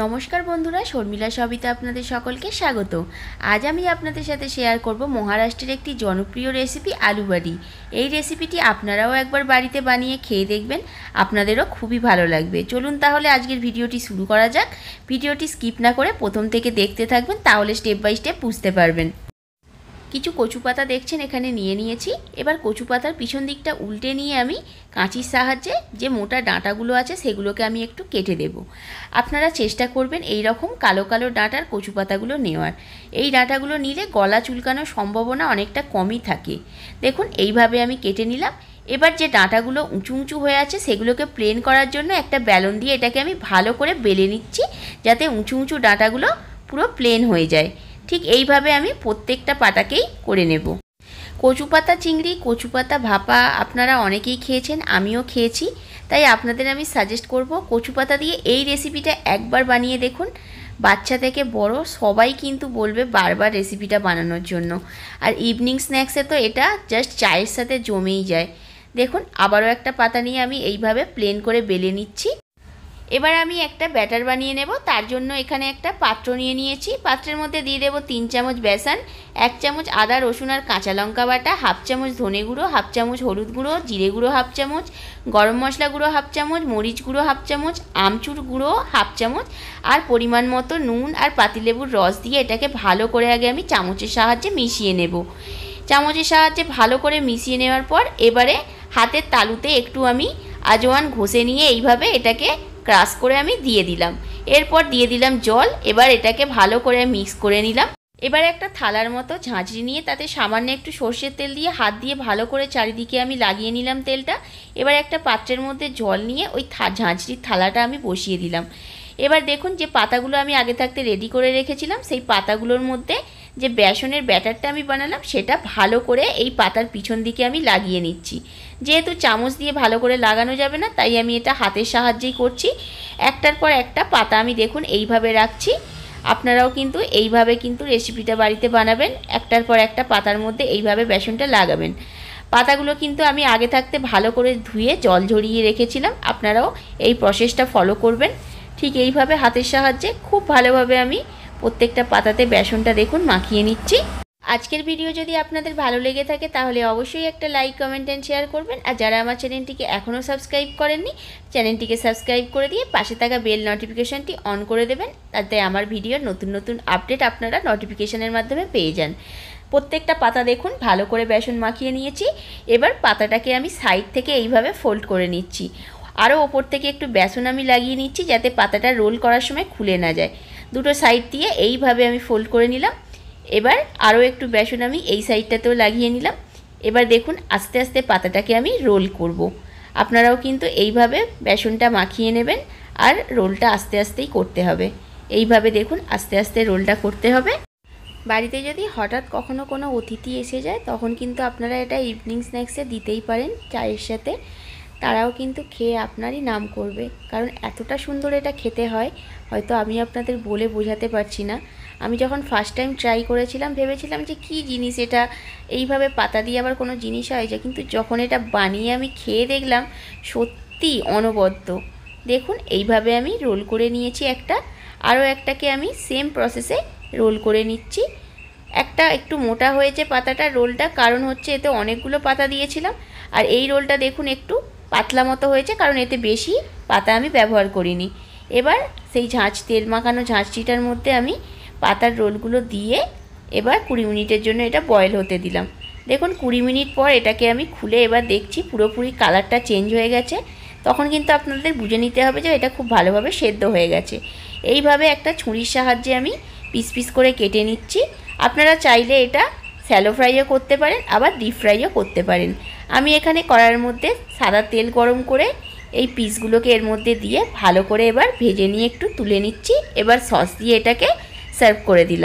নমস্কার বন্ধুরা, শর্মিলা সবিতা আপনাদের সকলকে স্বাগত। আজ আমি আপনাদের সাথে শেয়ার করব মহারাষ্ট্রের একটি জনপ্রিয় রেসিপি আলু বাড়ি। এই রেসিপিটি আপনারাও একবার বাড়িতে বানিয়ে খেয়ে দেখবেন, আপনাদেরও খুবই ভালো লাগবে। চলুন তাহলে আজকের ভিডিওটি শুরু করা যাক। ভিডিওটি স্কিপ না করে প্রথম থেকে দেখতে থাকবেন, তাহলে স্টেপ বাই স্টেপ বুঝতে পারবেন। কিছু কচু পাতা দেখছেন এখানে নিয়ে নিয়েছি। এবার কচু পাতার পিছন দিকটা উল্টে নিয়ে আমি কাঁচির সাহায্যে যে মোটা ডাঁটাগুলো আছে সেগুলোকে আমি একটু কেটে দেব। আপনারা চেষ্টা করবেন এই রকম কালো কালো ডাঁটার কচু পাতাগুলো নেওয়ার। এই ডাঁটাগুলো নিলে গলা চুলকানোর সম্ভাবনা অনেকটা কমই থাকে। দেখুন এইভাবে আমি কেটে নিলাম। এবার যে ডাঁটাগুলো উঁচু উঁচু হয়ে আছে সেগুলোকে প্লেন করার জন্য একটা বেলন দিয়ে এটাকে আমি ভালো করে বেলে নিচ্ছি, যাতে উঁচু উঁচু ডাঁটাগুলো পুরো প্লেন হয়ে যায়। ঠিক এইভাবে আমি প্রত্যেকটা পাতাকেই করে নেব। কচু পাতা চিংড়ি, কচু পাতা ভাপা আপনারা অনেকেই খেয়েছেন, আমিও খেয়েছি। তাই আপনাদের আমি সাজেস্ট করব কচু পাতা দিয়ে এই রেসিপিটা একবার বানিয়ে দেখুন। বাচ্চা থেকে বড় সবাই কিন্তু বলবে বারবার রেসিপিটা বানানোর জন্য। আর ইভিনিং স্ন্যাক্সে তো এটা জাস্ট চায়ের সাথে জমেই যায়। দেখুন আবারও একটা পাতা নিয়ে আমি এইভাবে প্লেন করে বেলে নিচ্ছি। এবার আমি একটা ব্যাটার বানিয়ে নেব। তার জন্য এখানে একটা পাত্র নিয়ে নিয়েছি। পাত্রের মধ্যে দিয়ে দেবো 3 চামচ বেসন, 1 চামচ আদা রসুন আর কাঁচা লঙ্কা বাটা, 1/2 চামচ ধনে গুঁড়ো, 1/2 চামচ হলুদ গুঁড়ো, জিরে গুঁড়ো 1/2 চামচ, গরম মশলা গুঁড়ো 1/2 চামচ, মরিচ গুঁড়ো 1/2 চামচ, আমচুর গুঁড়ো 1/2 চামচ আর পরিমাণ মতো নুন আর পাতিলেবুর রস দিয়ে এটাকে ভালো করে আগে আমি চামচের সাহায্যে মিশিয়ে নেব। চামচের সাহায্যে ভালো করে মিশিয়ে নেওয়ার পর এবারে হাতের তালুতে একটু আমি আজওয়ান ঘষে নিয়ে এইভাবে এটাকে ক্রাশ করে আমি দিয়ে দিলাম। এরপর দিয়ে দিলাম জল। এবার এটাকে ভালো করে মিক্স করে নিলাম। এবার একটা থালার মতো ঝাঁঝরি নিয়ে তাতে সামান্য একটু সর্ষের তেল দিয়ে হাত দিয়ে ভালো করে চারিদিকে আমি লাগিয়ে নিলাম তেলটা। এবার একটা পাত্রের মধ্যে জল নিয়ে ওই ঝাঁঝরির থালাটা আমি বসিয়ে দিলাম। এবার দেখুন যে পাতাগুলো আমি আগে থাকতে রেডি করে রেখেছিলাম, সেই পাতাগুলোর মধ্যে যে বেসনের ব্যাটারটা আমি বানালাম সেটা ভালো করে এই পাতার পিছন দিকে আমি লাগিয়ে নিচ্ছি। যেহেতু চামচ দিয়ে ভালো করে লাগানো যাবে না, তাই আমি এটা হাতের সাহায্যেই করছি। একটার পর একটা পাতা আমি দেখুন এইভাবে রাখছি। আপনারাও কিন্তু এইভাবে কিন্তু রেসিপিটা বাড়িতে বানাবেন। একটার পর একটা পাতার মধ্যে এইভাবে বেসনটা লাগাবেন। পাতাগুলো কিন্তু আমি আগে থাকতে ভালো করে ধুয়ে জল ঝরিয়ে রেখেছিলাম। আপনারাও এই প্রসেসটা ফলো করবেন। ঠিক এইভাবে হাতের সাহায্যে খুব ভালোভাবে আমি প্রত্যেকটা পাতাতে বেসনটা দেখুন মাখিয়ে নিচ্ছি। আজকের ভিডিও যদি আপনাদের ভালো লেগে থাকে তাহলে অবশ্যই একটা লাইক, কমেন্ট অ্যান্ড শেয়ার করবেন। আর যারা আমার চ্যানেলটিকে এখনও সাবস্ক্রাইব করেননি, চ্যানেলটিকে সাবস্ক্রাইব করে দিয়ে পাশে থাকা বেল নোটিফিকেশনটি অন করে দেবেন, তাতে আমার ভিডিওর নতুন নতুন আপডেট আপনারা নোটিফিকেশনের মাধ্যমে পেয়ে যান। প্রত্যেকটা পাতা দেখুন ভালো করে বেসন মাখিয়ে নিয়েছি। এবার পাতাটাকে আমি সাইড থেকে এইভাবে ফোল্ড করে নিচ্ছি। আরও ওপর থেকে একটু বেসন আমি লাগিয়ে নিচ্ছি, যাতে পাতাটা রোল করার সময় খুলে না যায়। দুটো সাইড দিয়ে এইভাবে আমি ফোল্ড করে নিলাম। এবার আরও একটু বেসন আমি এই সাইডটাতেও লাগিয়ে নিলাম। এবার দেখুন আস্তে আস্তে পাতাটাকে আমি রোল করব। আপনারাও কিন্তু এইভাবে বেসনটা মাখিয়ে নেবেন আর রোলটা আস্তে আস্তেই করতে হবে। এইভাবে দেখুন আস্তে আস্তে রোলটা করতে হবে। বাড়িতে যদি হঠাৎ কখনো কোনো অতিথি এসে যায় তখন কিন্তু আপনারা এটা ইভিনিং স্ন্যাক্সে দিতেই পারেন চায়ের সাথে। তারাও কিন্তু খেয়ে আপনারই নাম করবে, কারণ এতটা সুন্দর এটা খেতে হয়, হয়তো আমি আপনাদের বলে বোঝাতে পারছি না। আমি যখন ফার্স্ট টাইম ট্রাই করেছিলাম ভেবেছিলাম যে কী জিনিস এটা, এইভাবে পাতা দিয়ে আবার কোনো জিনিস হয় যে, কিন্তু যখন এটা বানিয়ে আমি খেয়ে দেখলাম সত্যি অনবদ্য। দেখুন এইভাবে আমি রোল করে নিয়েছি একটা। আরও একটাকে আমি সেম প্রসেসে রোল করে নিচ্ছি। একটা একটু মোটা হয়েছে পাতাটা রোলটা, কারণ হচ্ছে এতে অনেকগুলো পাতা দিয়েছিলাম। আর এই রোলটা দেখুন একটু পাতলা মতো হয়েছে, কারণ এতে বেশি পাতা আমি ব্যবহার করিনি। এবার সেই তেল মাখানো ঝাঁঝরিটার মধ্যে আমি পাতার রোলগুলো দিয়ে এবার 20 মিনিটের জন্য এটা বয়েল হতে দিলাম। দেখুন 20 মিনিট পর এটাকে আমি খুলে এবার দেখছি পুরোপুরি কালারটা চেঞ্জ হয়ে গেছে। তখন কিন্তু আপনাদের বুঝে নিতে হবে যে এটা খুব ভালোভাবে সেদ্ধ হয়ে গেছে। এইভাবে একটা ছুরির সাহায্যে আমি পিস পিস করে কেটে নিচ্ছি। আপনারা চাইলে এটা শ্যালো ফ্রাইও করতে পারেন, আবার ডিপ ফ্রাইও করতে পারেন। আমি এখানে কড়াইয়ের মধ্যে সাদা তেল গরম করে এই পিসগুলোকে এর মধ্যে দিয়ে ভালো করে এবার ভেজে নিয়ে একটু তুলে নিচ্ছি। এবার সস দিয়ে এটাকে সার্ভ করে দিলাম।